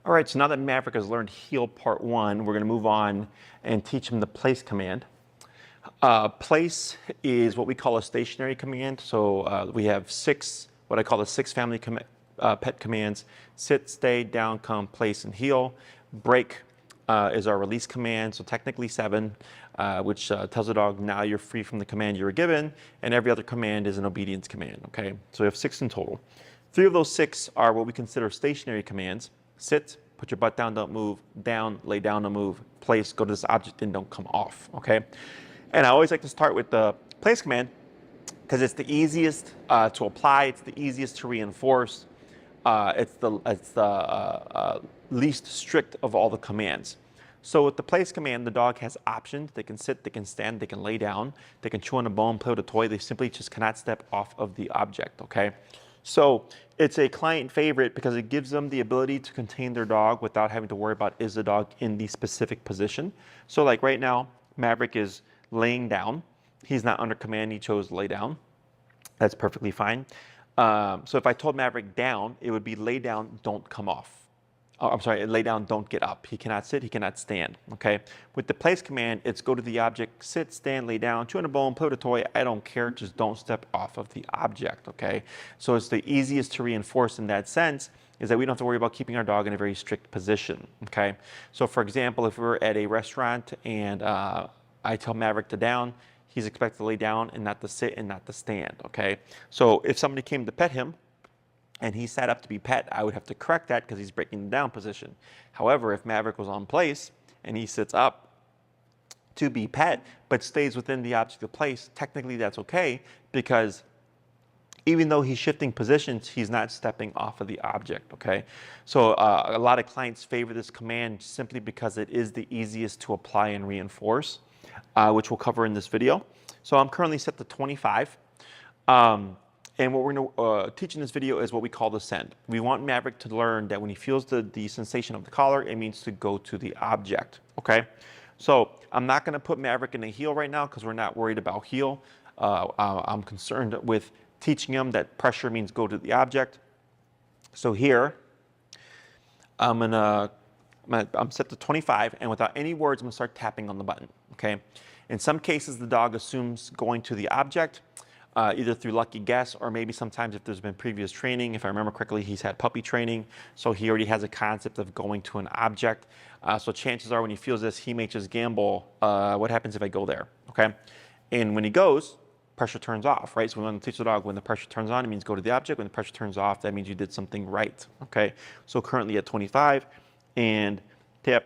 All right, so now that Maverick has learned heel part one, we're going to move on and teach him the place command. Place is what we call a stationary command. So we have what I call the six family pet commands: sit, stay, down, come, place, and heel. Break is our release command, so technically 7, which tells the dog now you're free from the command you were given, and every other command is an obedience command, okay? So we have 6 in total. 3 of those 6 are what we consider stationary commands: sit, put your butt down, don't move; down, lay down, don't move; place, go to this object and don't come off, okay? And I always like to start with the place command because it's the easiest to apply, it's the easiest to reinforce, it's the least strict of all the commands. So with the place command, the dog has options. They can sit, they can stand, they can lay down, they can chew on a bone, play with a toy. They simply just cannot step off of the object, okay? So it's a client favorite because it gives them the ability to contain their dog without having to worry about, is the dog in the specific position? So like right now, Maverick is laying down. He's not under command, he chose to lay down. That's perfectly fine. So if I told Maverick down, it would be lay down, don't come off. Oh, I'm sorry, lay down, don't get up. He cannot sit, he cannot stand, okay? With the place command, it's go to the object, sit, stand, lay down, chew on a bone, play with a toy, I don't care, just don't step off of the object, okay? So it's the easiest to reinforce in that sense, is that we don't have to worry about keeping our dog in a very strict position, okay? So for example, if we're at a restaurant and I tell Maverick to down, he's expected to lay down and not to sit and not to stand, okay? So if somebody came to pet him and he sat up to be pet, I would have to correct that because he's breaking the down position. However, if Maverick was on place and he sits up to be pet but stays within the object of place, technically that's okay because even though he's shifting positions, he's not stepping off of the object, okay? So a lot of clients favor this command simply because it is the easiest to apply and reinforce, which we'll cover in this video. So I'm currently set to 25. And what we're going to teach in this video is what we call the send. We want Maverick to learn that when he feels the sensation of the collar, it means to go to the object, okay? So I'm not going to put Maverick in a heel right now because we're not worried about heel. I'm concerned with teaching him that pressure means go to the object. So here, I'm set to 25, and without any words, I'm going to start tapping on the button, okay? In some cases, the dog assumes going to the object, either through lucky guess or maybe sometimes if there's been previous training. If I remember correctly, he's had puppy training, so he already has a concept of going to an object. So chances are when he feels this, he may just gamble, what happens if I go there, okay? And when he goes, pressure turns off, right? So we want to teach the dog when the pressure turns on, it means go to the object. When the pressure turns off, that means you did something right, okay? So currently at 25, and tap,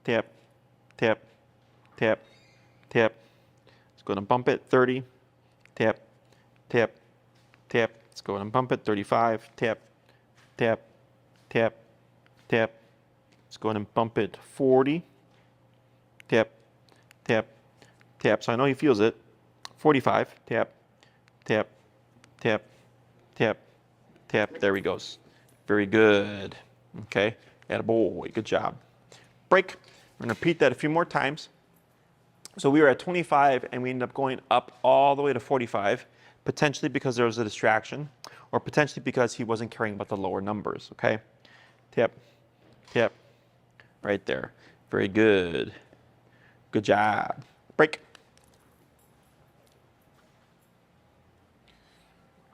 tap, tap, tap, tap. Let's go ahead and bump it, 30, tap, tap, tap. Let's go ahead and bump it, 35, tap, tap, tap, tap. Let's go ahead and bump it, 40, tap, tap, tap. So I know he feels it. 45, tap, tap, tap, tap, tap. There he goes. Very good. Okay, attaboy, good job. Break. We're going to repeat that a few more times. So we were at 25 and we ended up going up all the way to 45, potentially because there was a distraction or potentially because he wasn't caring about the lower numbers, okay? Tap, tap, right there. Very good. Good job. Break.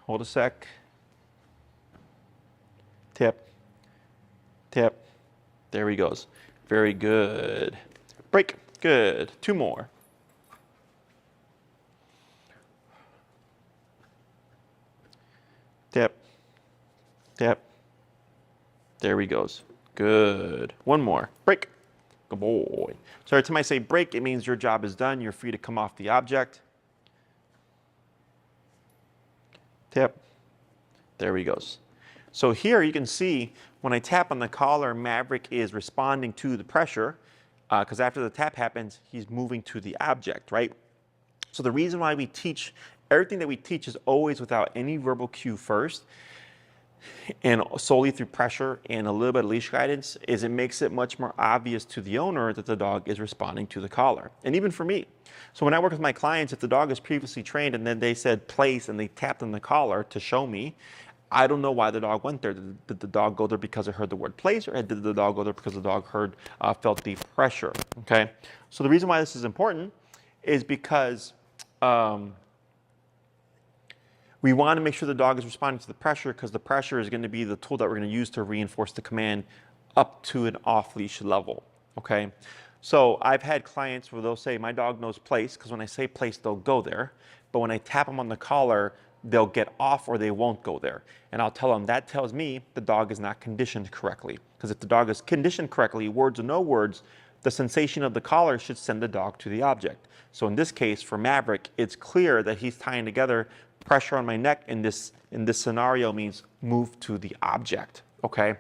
Hold a sec. Tap, tap. There he goes. Very good. Break. Good. 2 more. Tap, tap. There he goes. Good. 1 more. Break. Good boy. So every time I say break, it means your job is done. You're free to come off the object. Tap. There he goes. So here you can see when I tap on the collar, Maverick is responding to the pressure because after the tap happens, he's moving to the object, right? So the reason why we teach, everything that we teach is always without any verbal cue first and solely through pressure and a little bit of leash guidance, is it makes it much more obvious to the owner that the dog is responding to the collar. And even for me. So when I work with my clients, if the dog is previously trained and then they said place and they tapped on the collar to show me, I don't know why the dog went there. Did the dog go there because it heard the word place, or did the dog go there because the dog felt the pressure? Okay. So the reason why this is important is because we want to make sure the dog is responding to the pressure, because the pressure is going to be the tool that we're going to use to reinforce the command up to an off-leash level. Okay. So I've had clients where they'll say, my dog knows place, because when I say place, they'll go there. But when I tap them on the collar, they'll get off or they won't go there. And I'll tell them that tells me the dog is not conditioned correctly. Because if the dog is conditioned correctly, words or no words, the sensation of the collar should send the dog to the object. So in this case, for Maverick, it's clear that he's tying together pressure on my neck in this scenario means move to the object. Okay,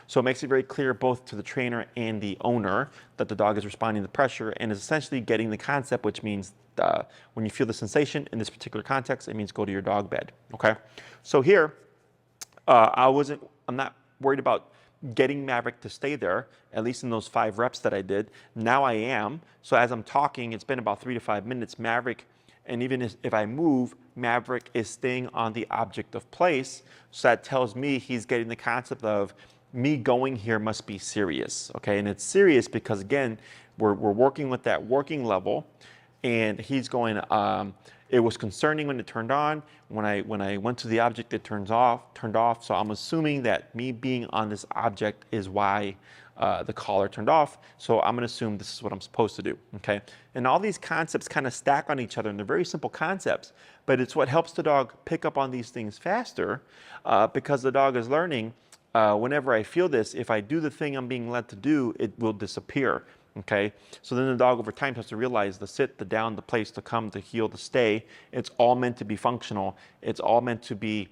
so it makes it very clear both to the trainer and the owner that the dog is responding to pressure and is essentially getting the concept, which means when you feel the sensation in this particular context, it means go to your dog bed. Okay, so here I'm not worried about getting Maverick to stay there, at least in those 5 reps that I did. Now I am. So as I'm talking, it's been about 3 to 5 minutes. Maverick, and even if I move, Maverick is staying on the object of place. So that tells me he's getting the concept of me going here must be serious. Okay, and it's serious because, again, we're working with that working level, and he's going, it was concerning when it turned on. When I went to the object, it turned off. So I'm assuming that me being on this object is why the collar turned off. So I'm going to assume this is what I'm supposed to do. Okay, and all these concepts kind of stack on each other, and they're very simple concepts, but it's what helps the dog pick up on these things faster, because the dog is learning. Whenever I feel this, if I do the thing I'm being led to do, it will disappear. Okay, so then the dog over time has to realize the sit, the down, the place, the come, the heel, the stay. It's all meant to be functional. It's all meant to be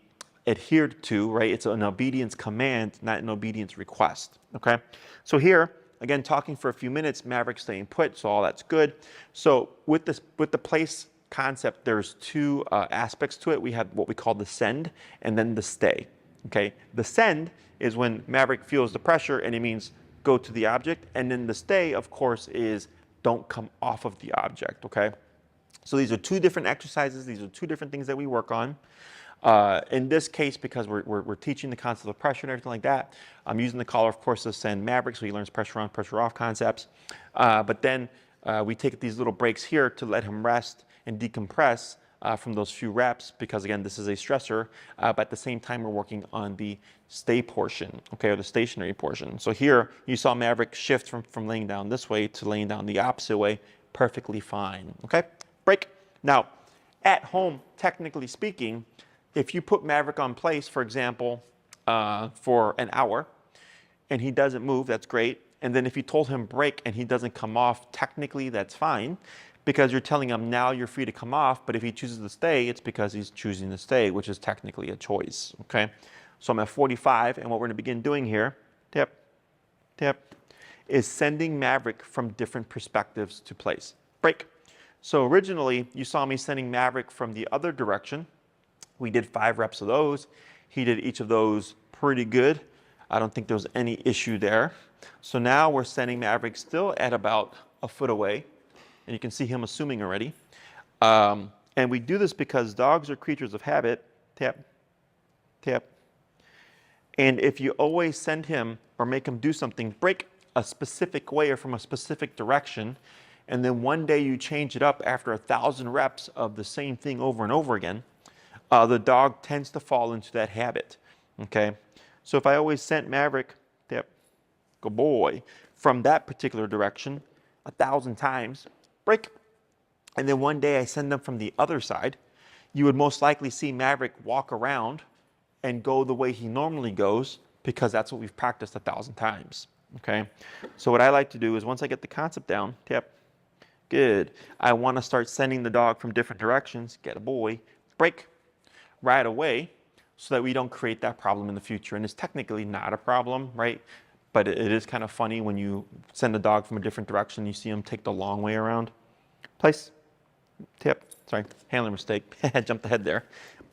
adhered to, right? It's an obedience command, not an obedience request. Okay, so here again, talking for a few minutes, Maverick staying put, so all that's good. So with the place concept, there's 2 aspects to it. We have what we call the send and then the stay. Okay, the send is when Maverick feels the pressure and it means go to the object, and then the stay, of course, is don't come off of the object. Okay, so these are 2 different exercises. These are 2 different things that we work on. In this case, because we're teaching the concept of pressure and everything like that, I'm using the collar, of course, to send Maverick, so he learns pressure on, pressure off concepts. But then we take these little breaks here to let him rest and decompress from those few reps, because again, this is a stressor, but at the same time, we're working on the stay portion, okay, or the stationary portion. So here, you saw Maverick shift from laying down this way to laying down the opposite way, perfectly fine, okay? Break. Now, at home, technically speaking, if you put Maverick on place, for example, for an hour, and he doesn't move, that's great. And then if you told him break and he doesn't come off, technically that's fine, because you're telling him now you're free to come off, but if he chooses to stay, it's because he's choosing to stay, which is technically a choice, okay? So I'm at 45, and what we're going to begin doing here, tap, tap, is sending Maverick from different perspectives to place. Break. So originally, you saw me sending Maverick from the other direction. We did 5 reps of those. He did each of those pretty good. I don't think there was any issue there. So now we're sending Maverick still at about a foot away. And you can see him assuming already. And we do this because dogs are creatures of habit. Tap, tap. And if you always send him or make him do something, break a specific way or from a specific direction, and then one day you change it up after 1,000 reps of the same thing over and over again, the dog tends to fall into that habit, okay? So if I always sent Maverick, tap, good boy, from that particular direction 1,000 times, break, and then one day I send them from the other side, you would most likely see Maverick walk around and go the way he normally goes, because that's what we've practiced 1,000 times, okay? So what I like to do is once I get the concept down, tap, good, I want to start sending the dog from different directions, get a boy, break, right away, so that we don't create that problem in the future. And it's technically not a problem, right? But it is kind of funny when you send a dog from a different direction, you see him take the long way around. Place, tip, sorry, handler mistake, I jumped ahead there.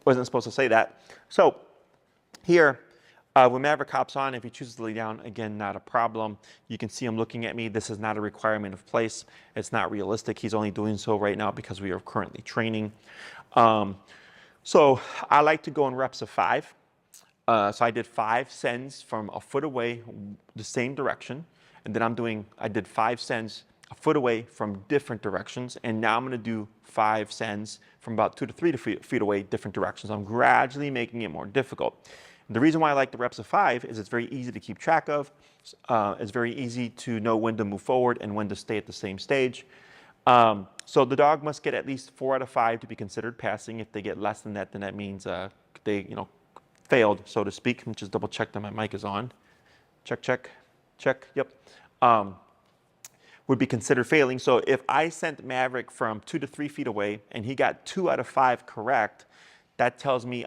Wasn't supposed to say that. So here, when Maverick hops on, if he chooses to lay down, again, not a problem. You can see him looking at me. This is not a requirement of place. It's not realistic. He's only doing so right now because we are currently training. So I like to go in reps of 5. So I did 5 sends from a foot away, the same direction. And then I did 5 sends a foot away from different directions. And now I'm going to do 5 sends from about 2 to 3 feet away, different directions. I'm gradually making it more difficult. The reason why I like the reps of 5 is it's very easy to keep track of. It's very easy to know when to move forward and when to stay at the same stage. So the dog must get at least 4 out of 5 to be considered passing. If they get less than that, then that means they, failed, so to speak. Let me just double check that my mic is on. Check, check, check, yep. Would be considered failing. So if I sent Maverick from 2 to 3 feet away and he got 2 out of 5 correct, that tells me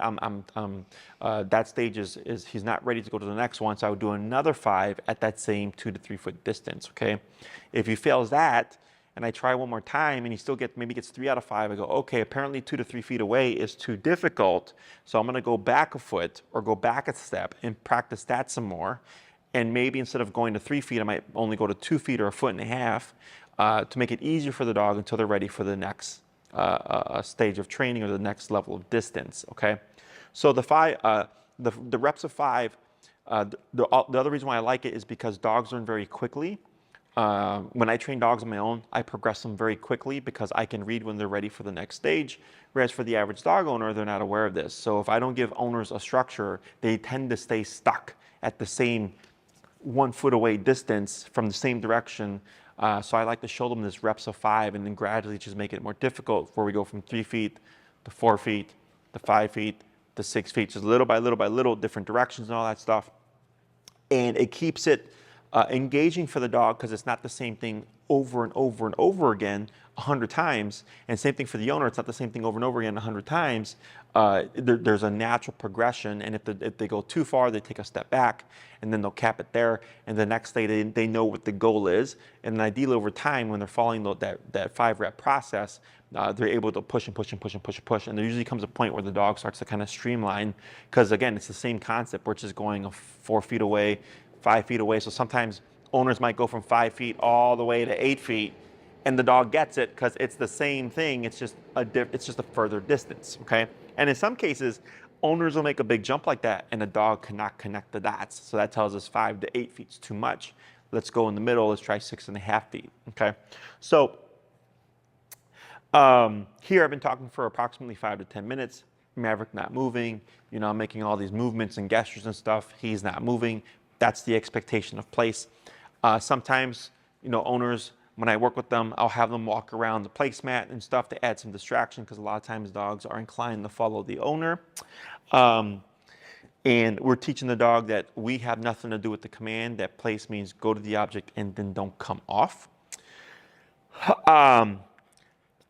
that stage is he's not ready to go to the next one. So I would do another 5 at that same 2 to 3 foot distance, okay? If he fails that, and I try one more time and he still maybe gets 3 out of 5, I go, okay, apparently 2 to 3 feet away is too difficult. So I'm gonna go back a foot or go back a step and practice that some more. And maybe instead of going to 3 feet, I might only go to 2 feet or 1.5 feet to make it easier for the dog until they're ready for the next stage of training or the next level of distance, okay? So the reps of 5, the other reason why I like it is because dogs learn very quickly. When I train dogs on my own, I progress them very quickly because I can read when they're ready for the next stage. Whereas for the average dog owner, they're not aware of this. So if I don't give owners a structure, they tend to stay stuck at the same 1 foot away distance from the same direction. So I like to show them this reps of 5 and then gradually just make it more difficult before we go from 3 feet to 4 feet to 5 feet to 6 feet. Just little by little, different directions and all that stuff. And it keeps it engaging for the dog because it's not the same thing over and over and over again 100 times. And same thing for the owner, it's not the same thing over and over again 100 times. There's a natural progression, and if they go too far, they take a step back, and then they'll cap it there. And the next day, they know what the goal is. And ideally, over time, when they're following that 5-rep process, they're able to push and push and push and push and push. And there usually comes a point where the dog starts to kind of streamline, because again, it's the same concept. We're just going 4 feet away, 5 feet away. So sometimes owners might go from 5 feet all the way to 8 feet, and the dog gets it because it's the same thing. It's just a further distance, okay? And in some cases, owners will make a big jump like that, and the dog cannot connect the dots. So that tells us 5 to 8 feet is too much. Let's go in the middle. Let's try 6.5 feet, okay? So here I've been talking for approximately 5 to 10 minutes. Maverick not moving. I'm making all these movements and gestures and stuff. He's not moving. That's the expectation of place. Sometimes, owners, when I work with them, I'll have them walk around the placemat and stuff to add some distraction, because a lot of times dogs are inclined to follow the owner. And we're teaching the dog that we have nothing to do with the command. That place means go to the object and then don't come off.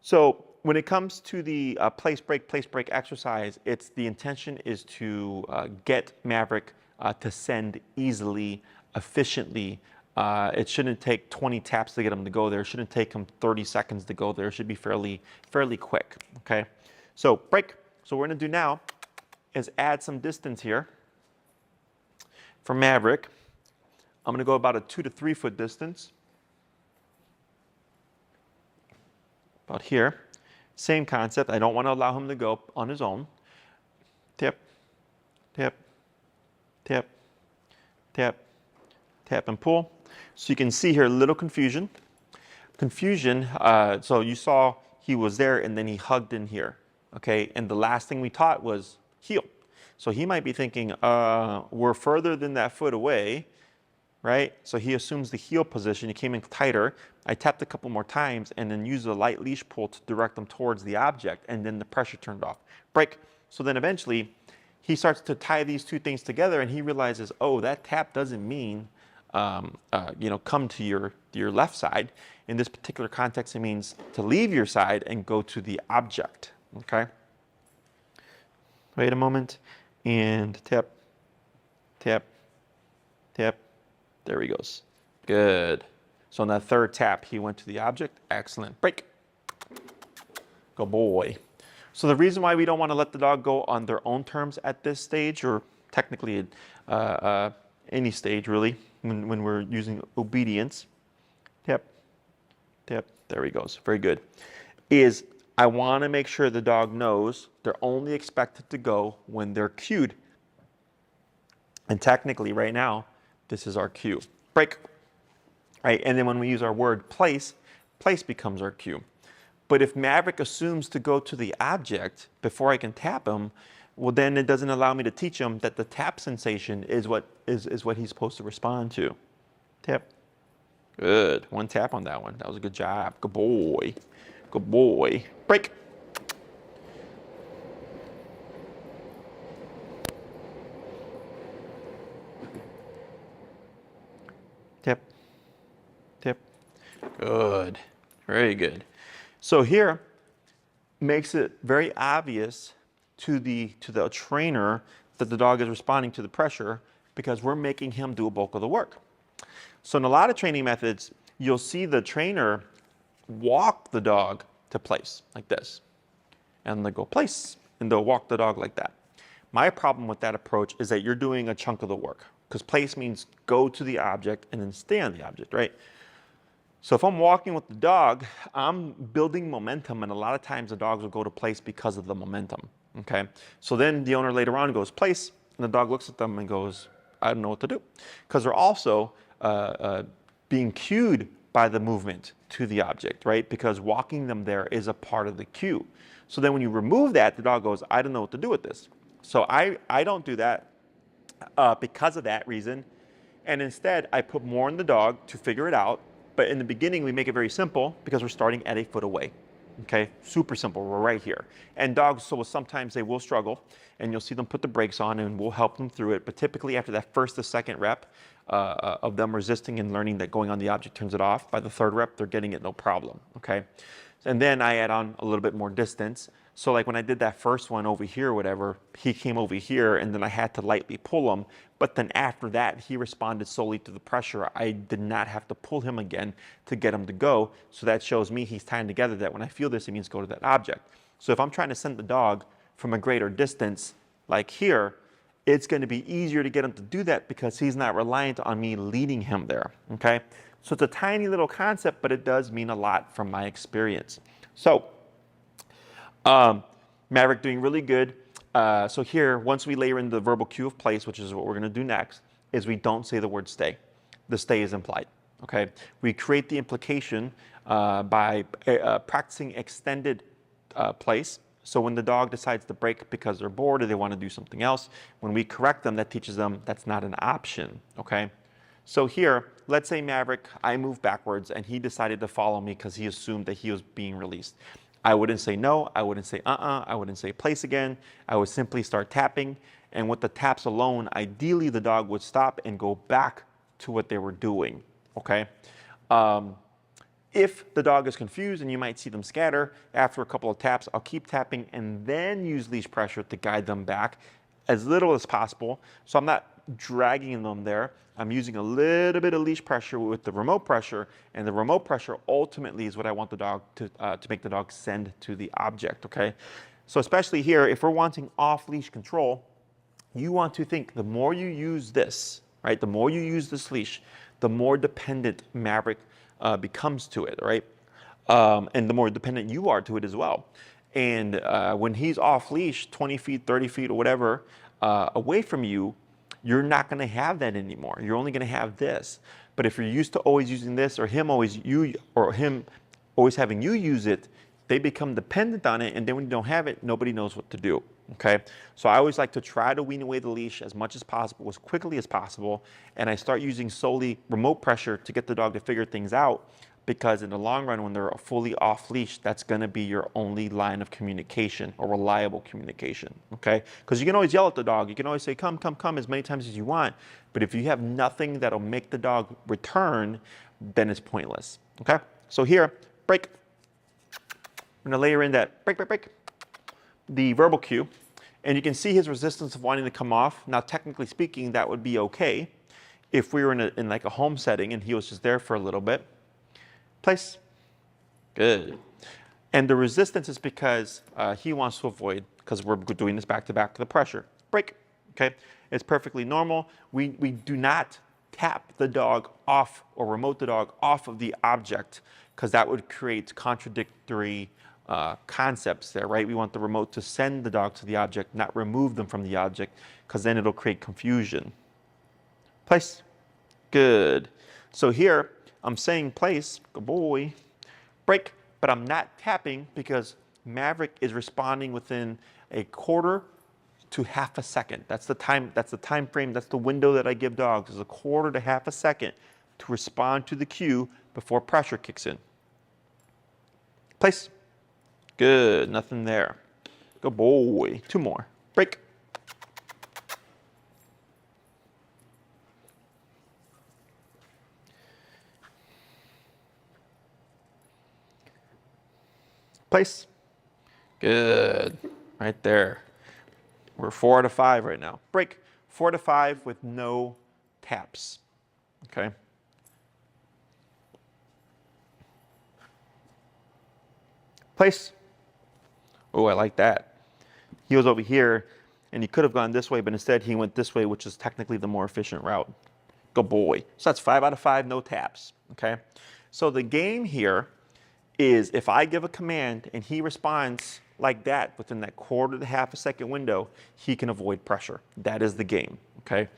So when it comes to the place break exercise, the intention is to get Maverick to send easily, efficiently. It shouldn't take 20 taps to get him to go there. It shouldn't take him 30 seconds to go there. It should be fairly quick, okay? So break. So what we're gonna do now is add some distance here for Maverick. I'm gonna go about a 2 to 3 foot distance. About here. Same concept. I don't want to allow him to go on his own. Tap, tap, tap, tap, tap, and pull. So you can see here a little confusion. So you saw he was there and then he hugged in here, okay? And the last thing we taught was heel. So he might be thinking, we're further than that foot away, right? So he assumes the heel position. He came in tighter. I tapped a couple more times and then used a light leash pull to direct him towards the object, and then the pressure turned off. Break. So then eventually he starts to tie these two things together, and he realizes, oh, that tap doesn't mean come to your left side. In this particular context, it means to leave your side and go to the object, okay? Wait a moment, and tap, tap, tap. There he goes. Good. So on that third tap, he went to the object. Excellent. Break. Go boy. So the reason why we don't want to let the dog go on their own terms at this stage, or technically any stage really, when we're using obedience, tap, tap, there he goes, very good, is I want to make sure the dog knows they're only expected to go when they're cued. And technically right now, this is our cue. Break. Right? And then when we use our word place, place becomes our cue. But if Maverick assumes to go to the object before I can tap him, well, then it doesn't allow me to teach him that the tap sensation is what he's supposed to respond to. Tap. Good. One tap on that one. That was a good job. Good boy. Good boy. Break. Tap. Tap. Good. Very good. So here makes it very obvious to the trainer that the dog is responding to the pressure because we're making him do a bulk of the work. So in a lot of training methods, you'll see the trainer walk the dog to place like this. And they go place, and they'll walk the dog like that. My problem with that approach is that you're doing a chunk of the work because place means go to the object and then stay on the object, right? So if I'm walking with the dog, I'm building momentum, and a lot of times the dogs will go to place because of the momentum, okay? So then the owner later on goes place, and the dog looks at them and goes, I don't know what to do. Because they're also being cued by the movement to the object, right? Because walking them there is a part of the cue. So then when you remove that, the dog goes, I don't know what to do with this. So I don't do that because of that reason. And instead, I put more in the dog to figure it out. But in the beginning, we make it very simple because we're starting at a foot away. Okay, super simple, we're right here. And dogs, so sometimes they will struggle, and you'll see them put the brakes on and we'll help them through it. But typically after that first to second rep of them resisting and learning that going on the object turns it off, by the third rep, they're getting it no problem, okay? And then I add on a little bit more distance. So like when I did that first one over here or whatever, he came over here and then I had to lightly pull him. But then after that, he responded solely to the pressure. I did not have to pull him again to get him to go. So that shows me he's tying together that when I feel this, it means go to that object. So if I'm trying to send the dog from a greater distance, like here, it's going to be easier to get him to do that because he's not reliant on me leading him there, okay? So it's a tiny little concept, but it does mean a lot from my experience. So Maverick doing really good. So here, once we layer in the verbal cue of place, which is what we're going to do next, is we don't say the word stay. The stay is implied, okay? We create the implication by practicing extended place. So when the dog decides to break because they're bored or they want to do something else, when we correct them, that teaches them that's not an option, okay? So here, let's say Maverick, I moved backwards and he decided to follow me because he assumed that he was being released. I wouldn't say no, I wouldn't say I wouldn't say place again. I would simply start tapping, and with the taps alone, ideally the dog would stop and go back to what they were doing, okay? If the dog is confused and you might see them scatter, after a couple of taps, I'll keep tapping and then use leash pressure to guide them back as little as possible. So I'm not dragging them there. I'm using a little bit of leash pressure with the remote pressure, and the remote pressure ultimately is what I want the dog to make the dog send to the object, okay? So especially here, if we're wanting off-leash control, you want to think the more you use this, right, the more you use this leash, the more dependent Maverick becomes to it, right? And the more dependent you are to it as well. And when he's off leash, 20 feet, 30 feet, or whatever, away from you, you're not going to have that anymore. You're only going to have this. But if you're used to always using this, or him always having you use it, they become dependent on it. And then when you don't have it, nobody knows what to do. Okay, so I always like to try to wean away the leash as much as possible, as quickly as possible, and I start using solely remote pressure to get the dog to figure things out, because in the long run, when they're fully off leash, that's going to be your only line of communication, or reliable communication, okay? Because you can always yell at the dog, you can always say, come, come, come, as many times as you want, but if you have nothing that'll make the dog return, then it's pointless, okay? So here, break. I'm going to layer in that break, break, break, the verbal cue, and you can see his resistance of wanting to come off. Now, technically speaking, that would be okay if we were in like a home setting and he was just there for a little bit. Place. Good. And the resistance is because he wants to avoid, because we're doing this back to back to the pressure. Break. Okay. It's perfectly normal. We do not tap the dog off or remote the dog off of the object, because that would create contradictory concepts there, right? We want the remote to send the dog to the object, not remove them from the object, because then it'll create confusion. place. Good. So here, I'm saying place, good boy, break, but I'm not tapping because Maverick is responding within a quarter to half a second. That's the time frame, that's the window that I give dogs, is a quarter to half a second to respond to the cue before pressure kicks in. Place. Good, nothing there. Good boy. 2 more. Break. Place. Good. Right there. We're 4 out of 5 right now. Break. 4 to 5 with no taps. Okay. Place. Oh, I like that. He was over here, and he could have gone this way, but instead he went this way, which is technically the more efficient route. Good boy. So that's 5 out of 5, no taps. Okay. So the game here is if I give a command and he responds like that within that quarter to half a second window, he can avoid pressure. That is the game. Okay.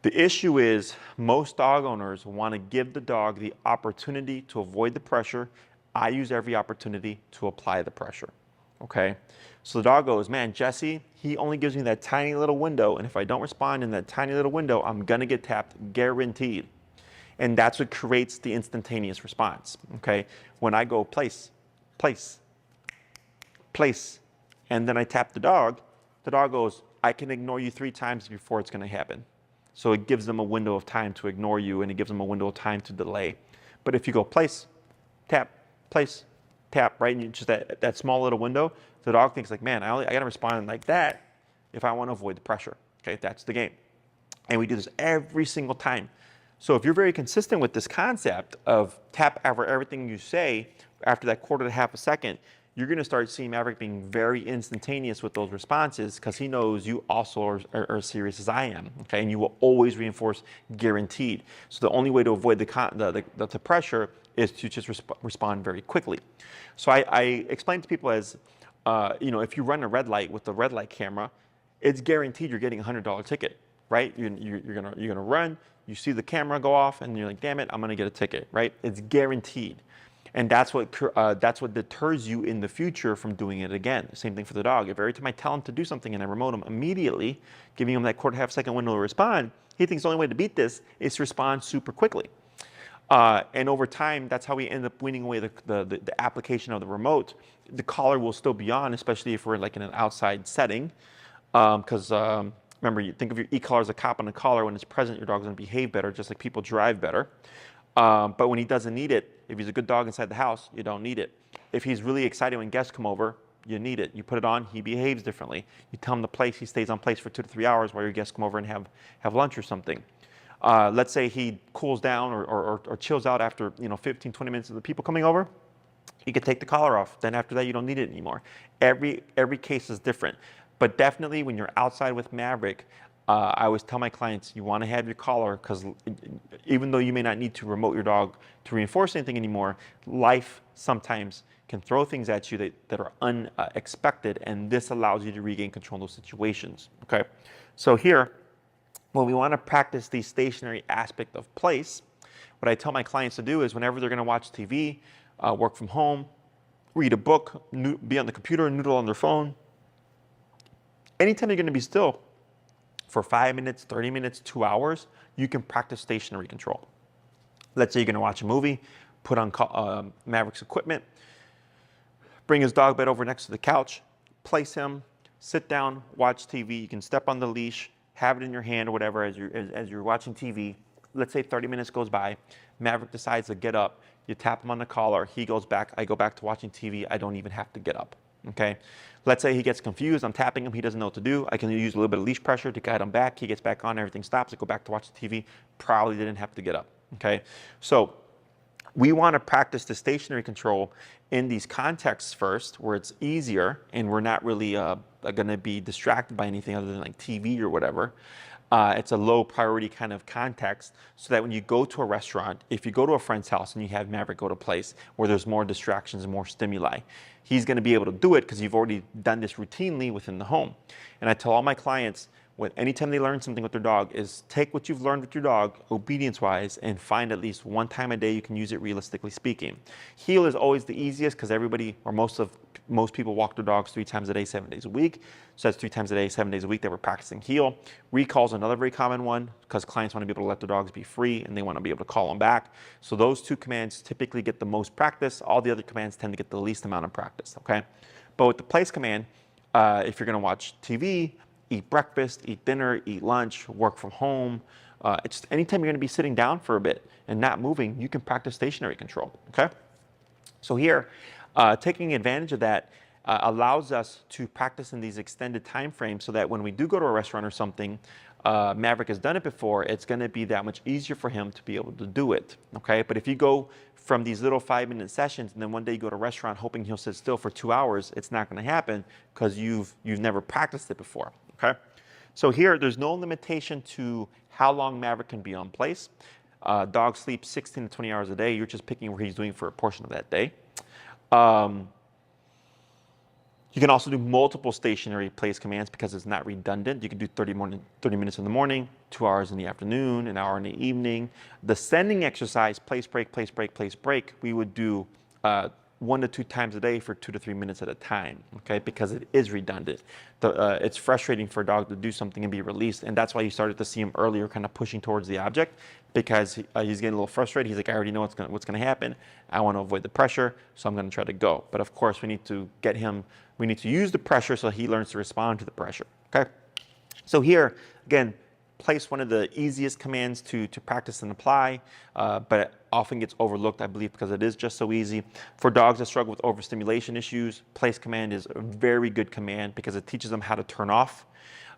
The issue is most dog owners want to give the dog the opportunity to avoid the pressure. I use every opportunity to apply the pressure. Okay. So the dog goes, man, Jesse, he only gives me that tiny little window, and if I don't respond in that tiny little window, I'm going to get tapped, guaranteed. And that's what creates the instantaneous response. Okay. When I go place, place, place, and then I tap the dog goes, I can ignore you 3 times before it's going to happen. So it gives them a window of time to ignore you, and it gives them a window of time to delay. But if you go place, tap, place, tap, right, and just that small little window, the dog thinks like, man, I got to respond like that if I want to avoid the pressure. Okay, that's the game. And we do this every single time. So if you're very consistent with this concept of tap after everything you say after that quarter to half a second, you're going to start seeing Maverick being very instantaneous with those responses because he knows you also are as serious as I am. Okay, and you will always reinforce guaranteed. So the only way to avoid the pressure is to just respond very quickly. So I explain to people as, if you run a red light with the red light camera, it's guaranteed you're getting a $100 ticket, right? You're gonna run, you see the camera go off, and you're like, damn it, I'm gonna get a ticket, right? It's guaranteed. And that's what deters you in the future from doing it again. Same thing for the dog. If every time I tell him to do something and I remote him immediately, giving him that quarter half second window to respond, he thinks the only way to beat this is to respond super quickly. And over time, that's how we end up winning away the application of the remote. The collar will still be on, especially if we're like in an outside setting. Because remember, you think of your e-collar as a cop on a collar. When it's present, your dog's going to behave better, just like people drive better. But when he doesn't need it, if he's a good dog inside the house, you don't need it. If he's really excited when guests come over, you need it. You put it on, he behaves differently. You tell him to place, he stays on place for 2 to 3 hours while your guests come over and have lunch or something. Let's say he cools down or chills out after 15, 20 minutes of the people coming over, you can take the collar off. Then after that, you don't need it anymore. Every case is different. But definitely when you're outside with Maverick, I always tell my clients, you want to have your collar because even though you may not need to remote your dog to reinforce anything anymore, life sometimes can throw things at you that are unexpected, and this allows you to regain control in those situations. Okay, so here, when we want to practice the stationary aspect of place, what I tell my clients to do is whenever they're going to watch TV, work from home, read a book, be on the computer, noodle on their phone, anytime you're going to be still for 5 minutes, 30 minutes, 2 hours, you can practice stationary control. Let's say you're going to watch a movie, put on Maverick's equipment, bring his dog bed over next to the couch, place him, sit down, watch TV. You can step on the leash, have it in your hand or whatever as you're watching TV. Let's say 30 minutes goes by, Maverick decides to get up, you tap him on the collar, he goes back, I go back to watching TV, I don't even have to get up. Okay, let's say he gets confused, I'm tapping him, he doesn't know what to do, I can use a little bit of leash pressure to guide him back, he gets back on, everything stops, I go back to watch the TV, probably didn't have to get up. Okay, so we want to practice the stationary control in these contexts first, where it's easier and we're not really going to be distracted by anything other than like TV or whatever. It's a low priority kind of context, so that when you go to a restaurant, if you go to a friend's house and you have Maverick go to a place where there's more distractions and more stimuli, he's going to be able to do it because you've already done this routinely within the home. And I tell all my clients, anytime they learn something with their dog, is take what you've learned with your dog, obedience-wise, and find at least one time a day you can use it, realistically speaking. Heel is always the easiest because everybody, or most people walk their dogs 3 times a day, 7 days a week. So that's 3 times a day, 7 days a week that we're practicing heel. Recall is another very common one because clients want to be able to let their dogs be free and they want to be able to call them back. So those 2 commands typically get the most practice. All the other commands tend to get the least amount of practice, okay? But with the place command, if you're going to watch TV, eat breakfast, eat dinner, eat lunch, work from home, it's just anytime you're going to be sitting down for a bit and not moving, you can practice stationary control, okay? So here, taking advantage of that allows us to practice in these extended time frames so that when we do go to a restaurant or something, Maverick has done it before, it's going to be that much easier for him to be able to do it, okay? But if you go from these little 5-minute sessions and then one day you go to a restaurant hoping he'll sit still for 2 hours, it's not going to happen because you've never practiced it before, okay? So here, there's no limitation to how long Maverick can be on place. Dog sleeps 16 to 20 hours a day. You're just picking where he's doing for a portion of that day. You can also do multiple stationary place commands because it's not redundant. You can do 30 minutes in the morning, 2 hours in the afternoon, an hour in the evening. The sending exercise, place break, place break, place break, we would do 1 to 2 times a day for 2 to 3 minutes at a time, okay? Because it is redundant. It's frustrating for a dog to do something and be released, and that's why you started to see him earlier kind of pushing towards the object because he's getting a little frustrated. He's like, I already know what's going to happen. I want to avoid the pressure, so I'm going to try to go. But of course, we need to get him, we need to use the pressure so he learns to respond to the pressure, okay? So here, again, place one of the easiest commands to practice and apply, but it often gets overlooked, I believe, because it is just so easy. For dogs that struggle with overstimulation issues, place command is a very good command because it teaches them how to turn off,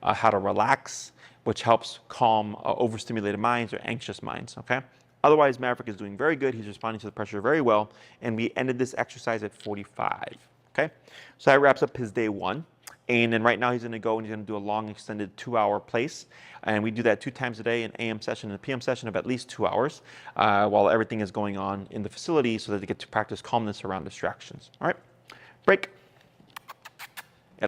how to relax, which helps calm overstimulated minds or anxious minds, okay? Otherwise, Maverick is doing very good. He's responding to the pressure very well, and we ended this exercise at 45, okay? So that wraps up his day 1. And then right now he's going to go and he's going to do a long extended 2-hour place. And we do that 2 times a day, an AM session and a PM session of at least 2 hours while everything is going on in the facility so that they get to practice calmness around distractions. All right, break.